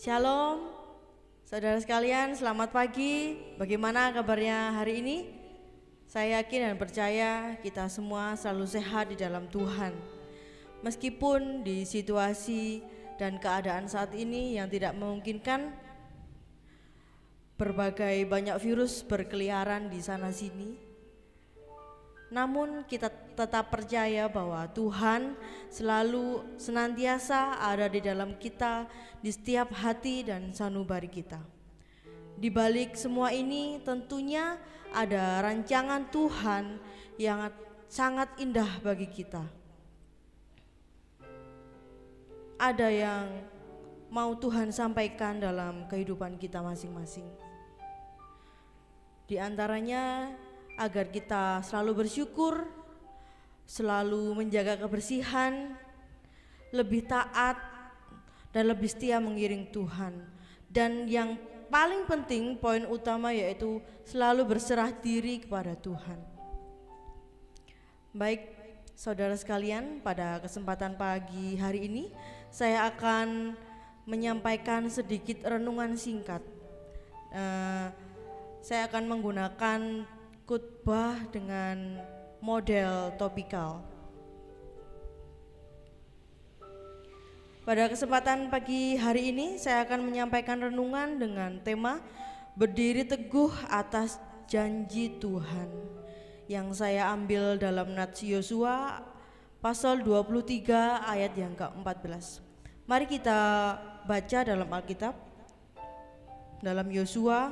Shalom, saudara sekalian, selamat pagi. Bagaimana kabarnya hari ini? Saya yakin dan percaya kita semua selalu sehat di dalam Tuhan. Meskipun di situasi dan keadaan saat ini yang tidak memungkinkan, berbagai banyak virus berkeliaran di sana sini, namun kita tetap percaya bahwa Tuhan selalu senantiasa ada di dalam kita, di setiap hati dan sanubari kita. Di balik semua ini tentunya ada rancangan Tuhan yang sangat indah bagi kita. Ada yang mau Tuhan sampaikan dalam kehidupan kita masing-masing. Di antaranya agar kita selalu bersyukur, selalu menjaga kebersihan, lebih taat dan lebih setia mengiring Tuhan. Dan yang paling penting, poin utama yaitu selalu berserah diri kepada Tuhan. Baik, saudara sekalian, pada kesempatan pagi hari ini saya akan menyampaikan sedikit renungan singkat. Saya akan menggunakan khotbah dengan model topikal. Pada kesempatan pagi hari ini saya akan menyampaikan renungan dengan tema berdiri teguh atas janji Tuhan, yang saya ambil dalam Nats Yosua pasal 23 ayat yang ke-14. Mari kita baca dalam Alkitab, dalam Yosua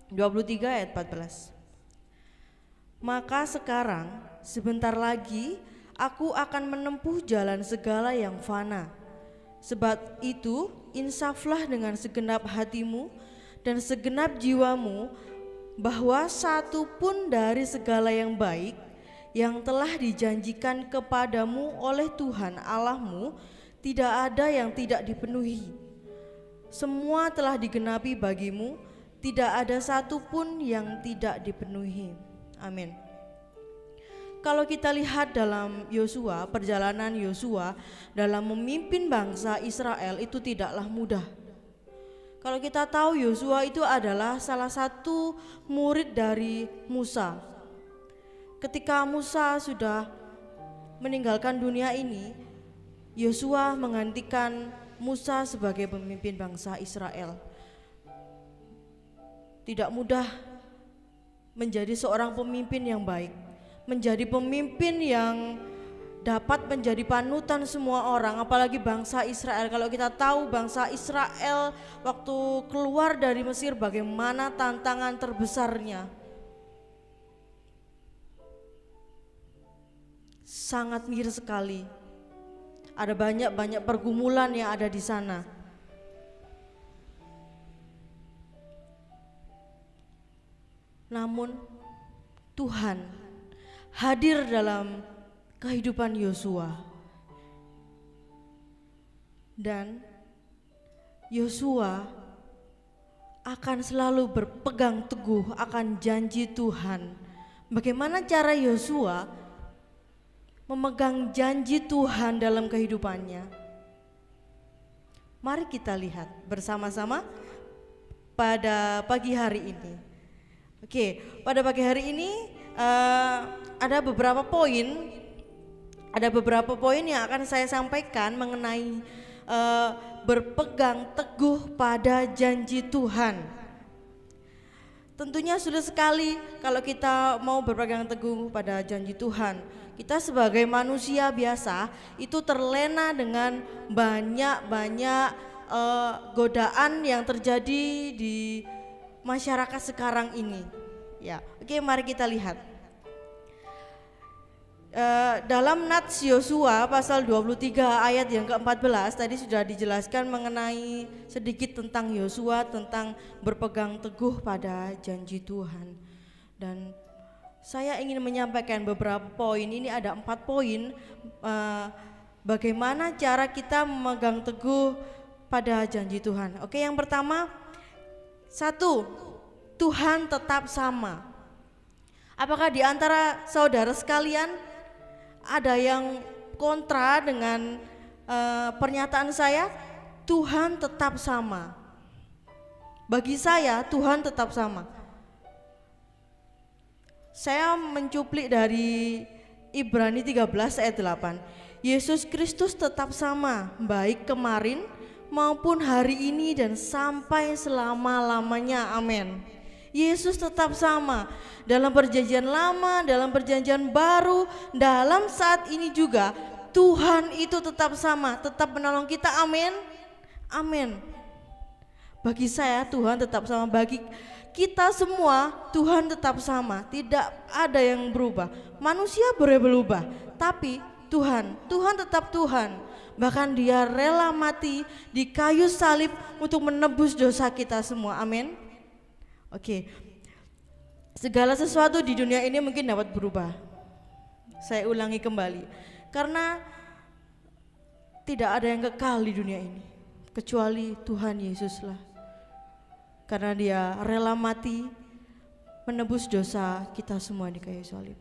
23 ayat 14. Maka sekarang sebentar lagi aku akan menempuh jalan segala yang fana. Sebab itu insaflah dengan segenap hatimu dan segenap jiwamu, bahwa satu pun dari segala yang baik yang telah dijanjikan kepadamu oleh Tuhan Allahmu tidak ada yang tidak dipenuhi. Semua telah digenapi bagimu, tidak ada satu pun yang tidak dipenuhi. Amin. Kalau kita lihat dalam Yosua, perjalanan Yosua dalam memimpin bangsa Israel itu tidaklah mudah. Kalau kita tahu Yosua itu adalah salah satu murid dari Musa. Ketika Musa sudah meninggalkan dunia ini, Yosua menggantikan Musa sebagai pemimpin bangsa Israel. Tidak mudah menjadi seorang pemimpin yang baik, menjadi pemimpin yang dapat menjadi panutan semua orang, apalagi bangsa Israel. Kalau kita tahu bangsa Israel waktu keluar dari Mesir, bagaimana tantangan terbesarnya, sangat mirip sekali. Ada banyak pergumulan yang ada di sana. Namun Tuhan hadir dalam kehidupan Yosua, dan Yosua akan selalu berpegang teguh akan janji Tuhan. Bagaimana cara Yosua memegang janji Tuhan dalam kehidupannya? Mari kita lihat bersama-sama pada pagi hari ini. Oke, pada pagi hari ini ada beberapa poin yang akan saya sampaikan mengenai berpegang teguh pada janji Tuhan. Tentunya sulit sekali kalau kita mau berpegang teguh pada janji Tuhan. Kita sebagai manusia biasa itu terlena dengan banyak godaan yang terjadi di masyarakat sekarang ini. Ya, oke, mari kita lihat. Dalam Nats Yosua pasal 23 ayat yang ke-14 tadi sudah dijelaskan mengenai sedikit tentang Yosua, tentang berpegang teguh pada janji Tuhan. Dan saya ingin menyampaikan beberapa poin. Ini ada 4 poin bagaimana cara kita memegang teguh pada janji Tuhan. Oke, yang pertama, 1, Tuhan tetap sama. Apakah di antara saudara sekalian ada yang kontra dengan pernyataan saya? Tuhan tetap sama. Bagi saya Tuhan tetap sama. Saya mencuplik dari Ibrani 13 ayat 8. Yesus Kristus tetap sama, baik kemarin maupun hari ini dan sampai selama-lamanya. Amin. Yesus tetap sama dalam perjanjian lama, dalam perjanjian baru, dalam saat ini juga Tuhan itu tetap sama, tetap menolong kita. Amin. Amin. Bagi saya Tuhan tetap sama, bagi kita semua Tuhan tetap sama, tidak ada yang berubah. Manusia boleh berubah, tapi Tuhan tetap Tuhan. Bahkan Dia rela mati di kayu salib untuk menebus dosa kita semua. Amin. Oke. Segala sesuatu di dunia ini mungkin dapat berubah. Saya ulangi kembali, karena tidak ada yang kekal di dunia ini kecuali Tuhan Yesuslah. Karena Dia rela mati menebus dosa kita semua di kayu salib.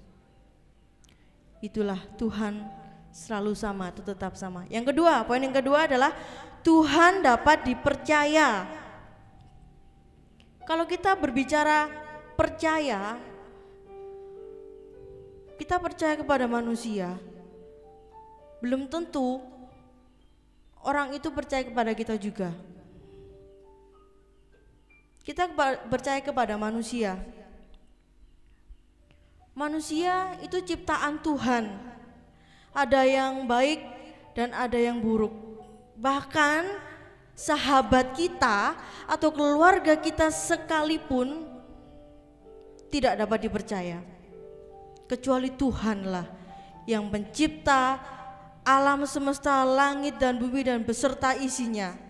Itulah Tuhan selalu sama atau tetap sama. Yang kedua, poin yang kedua adalah Tuhan dapat dipercaya. Kalau kita berbicara percaya, kita percaya kepada manusia, belum tentu orang itu percaya kepada kita juga. Kita percaya kepada manusia. Manusia itu ciptaan Tuhan. Ada yang baik dan ada yang buruk. Bahkan sahabat kita atau keluarga kita sekalipun tidak dapat dipercaya. Kecuali Tuhanlah yang pencipta alam semesta, langit dan bumi dan beserta isinya.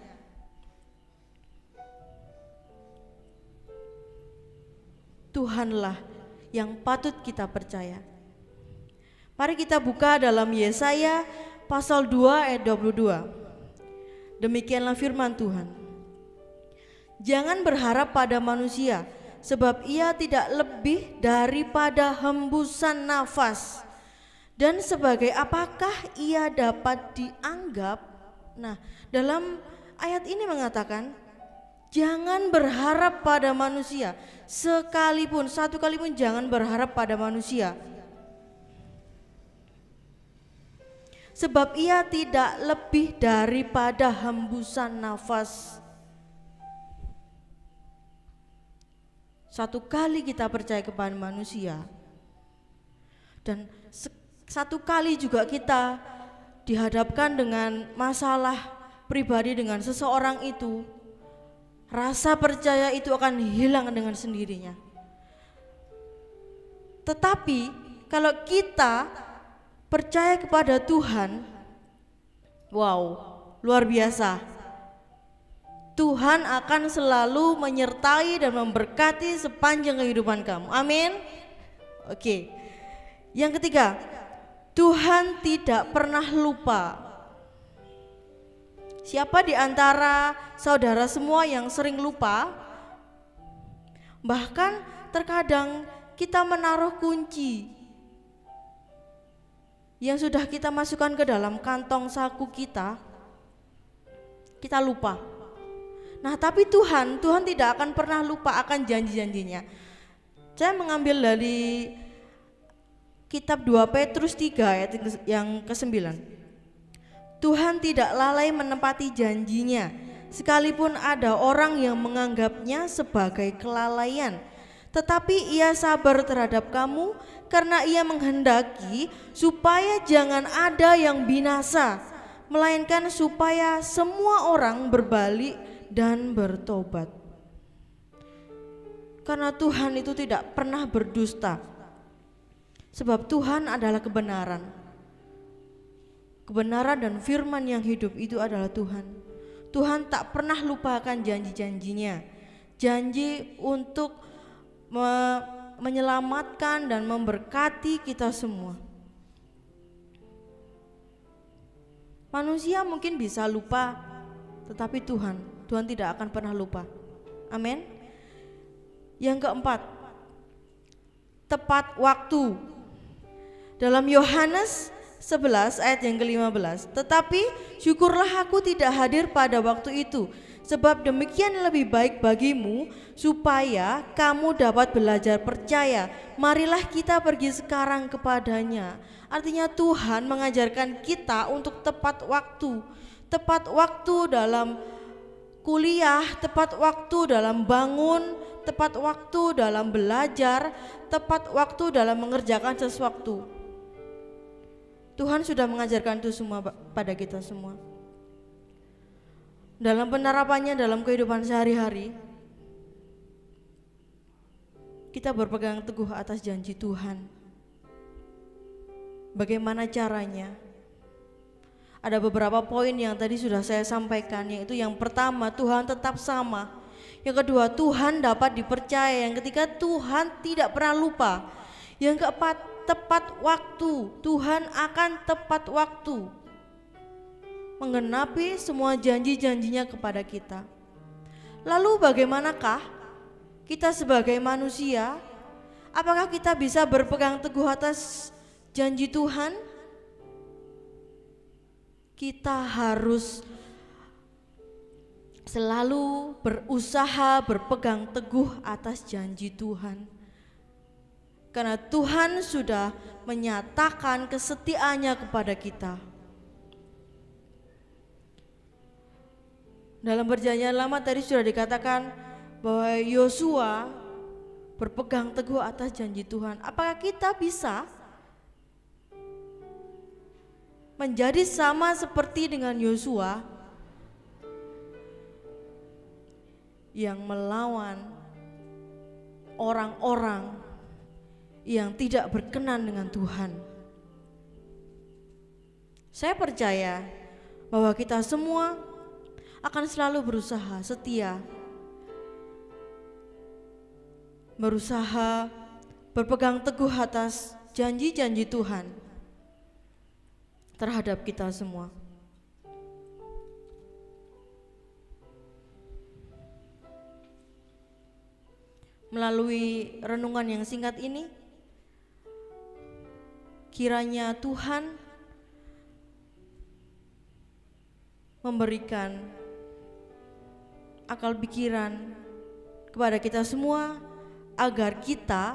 Tuhanlah yang patut kita percaya. Mari kita buka dalam Yesaya pasal 2 ayat 22. Demikianlah firman Tuhan. Jangan berharap pada manusia, sebab ia tidak lebih daripada hembusan nafas. Dan sebagai apakah ia dapat dianggap? Nah, dalam ayat ini mengatakan, jangan berharap pada manusia, sekalipun, satu kali pun jangan berharap pada manusia. Sebab ia tidak lebih daripada hembusan nafas. Satu kali kita percaya kepada manusia, dan satu kali juga kita dihadapkan dengan masalah pribadi dengan seseorang itu, rasa percaya itu akan hilang dengan sendirinya. Tetapi kalau kita percaya kepada Tuhan, wow, luar biasa. Tuhan akan selalu menyertai dan memberkati sepanjang kehidupan kamu. Amin. Oke. Yang ketiga, Tuhan tidak pernah lupa. Siapa di antara saudara semua yang sering lupa? Bahkan terkadang kita menaruh kunci yang sudah kita masukkan ke dalam kantong saku kita lupa. Nah, tapi Tuhan tidak akan pernah lupa akan janji-janjinya. Saya mengambil dari kitab 2 Petrus 3 ayat yang ke-9. Tuhan tidak lalai menepati janjinya, sekalipun ada orang yang menganggapnya sebagai kelalaian. Tetapi Ia sabar terhadap kamu, karena Ia menghendaki supaya jangan ada yang binasa, melainkan supaya semua orang berbalik dan bertobat. Karena Tuhan itu tidak pernah berdusta, sebab Tuhan adalah kebenaran. Kebenaran dan firman yang hidup itu adalah Tuhan. Tuhan tak pernah lupakan janji-janjinya. Janji untuk menyelamatkan dan memberkati kita semua. Manusia mungkin bisa lupa, tetapi Tuhan tidak akan pernah lupa. Amin. Yang keempat, tepat waktu. Dalam Yohanes 11 ayat yang ke-15. Tetapi syukurlah aku tidak hadir pada waktu itu, sebab demikian lebih baik bagimu supaya kamu dapat belajar percaya. Marilah kita pergi sekarang kepadanya. Artinya Tuhan mengajarkan kita untuk tepat waktu. Tepat waktu dalam kuliah, tepat waktu dalam bangun, tepat waktu dalam belajar, tepat waktu dalam mengerjakan sesuatu. Tuhan sudah mengajarkan itu semua pada kita semua. Dalam penerapannya dalam kehidupan sehari-hari, kita berpegang teguh atas janji Tuhan. Bagaimana caranya? Ada beberapa poin yang tadi sudah saya sampaikan, yaitu yang pertama, Tuhan tetap sama. Yang kedua, Tuhan dapat dipercaya. Yang ketiga, Tuhan tidak pernah lupa. Yang keempat, tepat waktu. Tuhan akan tepat waktu menggenapi semua janji-janjinya kepada kita. Lalu bagaimanakah kita sebagai manusia? Apakah kita bisa berpegang teguh atas janji Tuhan? Kita harus selalu berusaha berpegang teguh atas janji Tuhan. Karena Tuhan sudah menyatakan kesetiaannya kepada kita. Dalam perjanjian lama tadi sudah dikatakan bahwa Yosua berpegang teguh atas janji Tuhan. Apakah kita bisa menjadi sama seperti dengan Yosua yang melawan orang-orang yang tidak berkenan dengan Tuhan? Saya percaya bahwa kita semua akan selalu berusaha setia, berusaha berpegang teguh atas janji-janji Tuhan terhadap kita semua. Melalui renungan yang singkat ini, kiranya Tuhan memberikan akal pikiran kepada kita semua agar kita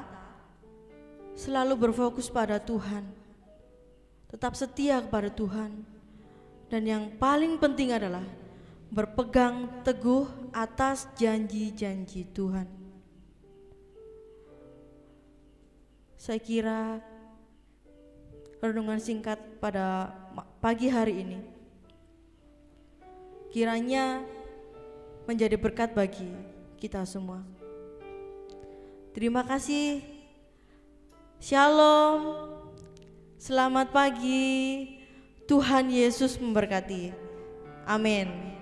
selalu berfokus pada Tuhan, tetap setia kepada Tuhan, dan yang paling penting adalah berpegang teguh atas janji-janji Tuhan. Saya kira renungan singkat pada pagi hari ini kiranya menjadi berkat bagi kita semua. Terima kasih. Shalom. Selamat pagi. Tuhan Yesus memberkati. Amin.